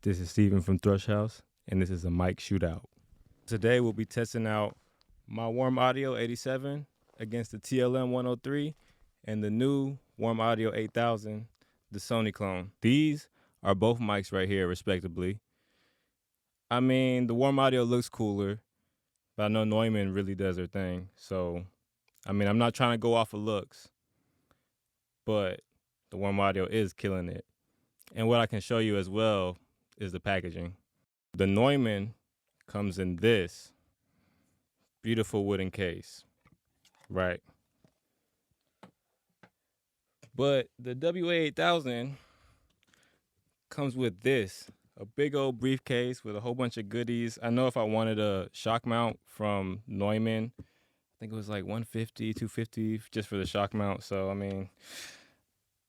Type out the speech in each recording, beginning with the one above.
This is Steven from Thrush House, and this is a mic shootout. Today we'll be testing out my Warm Audio 87 against the TLM103 and the new Warm Audio 8000, the Sony clone. These are both mics right here, respectively. I mean, the Warm Audio looks cooler, but I know Neumann really does their thing. So, I mean, I'm not trying to go off of looks, but the Warm Audio is killing it. And what I can show you as well is the packaging. The Nuemann comes in this beautiful wooden case, right? But the WA8000 comes with this, a big old briefcase with a whole bunch of goodies. I know if I wanted a shock mount from Nuemann, I think it was like $150, $250 just for the shock mount. So, I mean,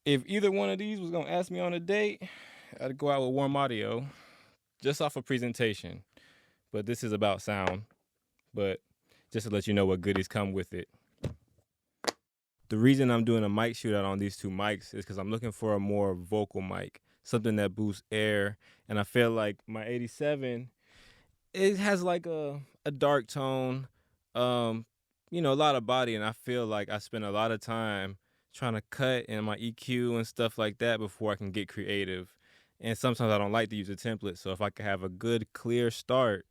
if either one of these was gonna ask me on a date, I'd go out with Warm Audio just off of presentation. But this is about sound. But just to let you know what goodies come with it. The reason I'm doing a mic shootout on these two mics is because I'm looking for a more vocal mic, something that boosts air. And I feel like my 87, it has like a dark tone, you know, a lot of body. And I feel like I spend a lot of time trying to cut in my EQ and stuff like that before I can get creative. And sometimes I don't like to use a template. So if I can have a good, clear start,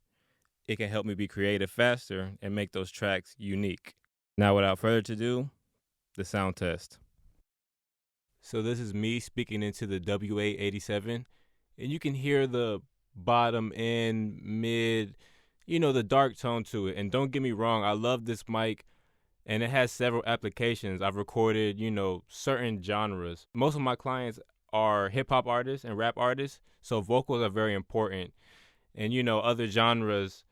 it can help me be creative faster and make those tracks unique. Now, without further ado, the sound test. So this is me speaking into the WA87, and you can hear the bottom end, mid, you know, the dark tone to it. And don't get me wrong, I love this mic, and it has several applications. I've recorded, you know, certain genres. Most of my clients are hip-hop artists and rap artists, so vocals are very important. And, you know, other genres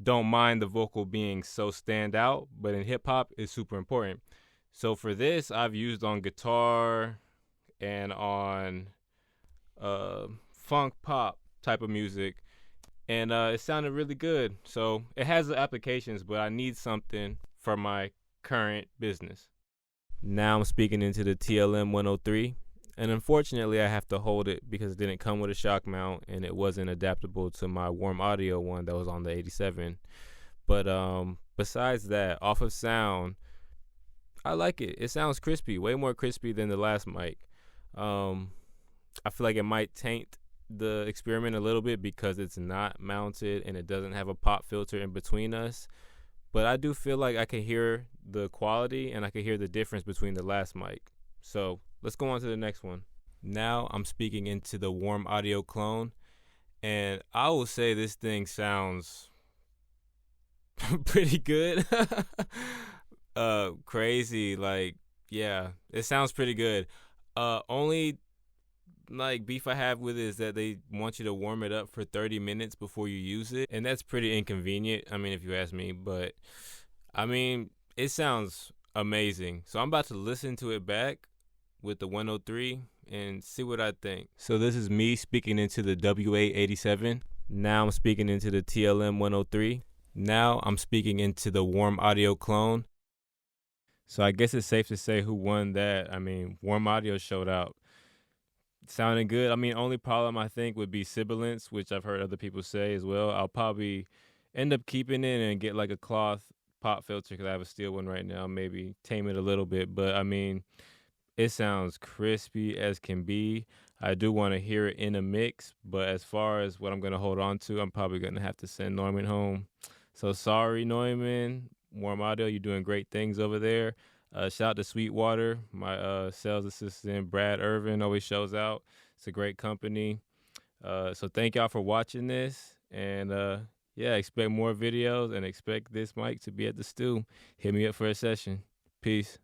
don't mind the vocal being so stand out, but in hip-hop, it's super important. So for this, I've used on guitar and on funk pop type of music, and it sounded really good. So it has the applications, but I need something for my current business. Now I'm speaking into the TLM103, and unfortunately I have to hold it because it didn't come with a shock mount and it wasn't adaptable to my Warm Audio one that was on the 87. But besides that, off of sound, I like it. It sounds crispy, way more crispy than the last mic. I feel like it might taint the experiment a little bit because it's not mounted and it doesn't have a pop filter in between us. But I do feel like I can hear the quality and I can hear the difference between the last mic. So let's go on to the next one. Now I'm speaking into the Warm Audio clone, and I will say this thing sounds pretty good. Crazy, like, yeah, it sounds pretty good. Only like beef I have with it is that they want you to warm it up for 30 minutes before you use it, and that's pretty inconvenient, I mean, if you ask me. But I mean, it sounds amazing. So I'm about to listen to it back with the 103 and see what I think. So this is me speaking into the WA87. Now I'm speaking into the TLM103. Now I'm speaking into the Warm Audio clone. So I guess it's safe to say who won that. I mean, Warm Audio showed out. Sounding good. I mean, only problem I think would be sibilance, which I've heard other people say as well. I'll probably end up keeping it and get like a cloth pop filter because I have a steel one right now. Maybe tame it a little bit. But I mean, it sounds crispy as can be. I do want to hear it in a mix, but as far as what I'm going to hold on to, I'm probably going to have to send Neumann home. So sorry, Neumann. Warm Audio, you're doing great things over there. Shout out to Sweetwater. My sales assistant, Brad Irvin, always shows out. It's a great company. So thank y'all for watching this. And yeah, expect more videos and expect this mic to be at the stew. Hit me up for a session. Peace.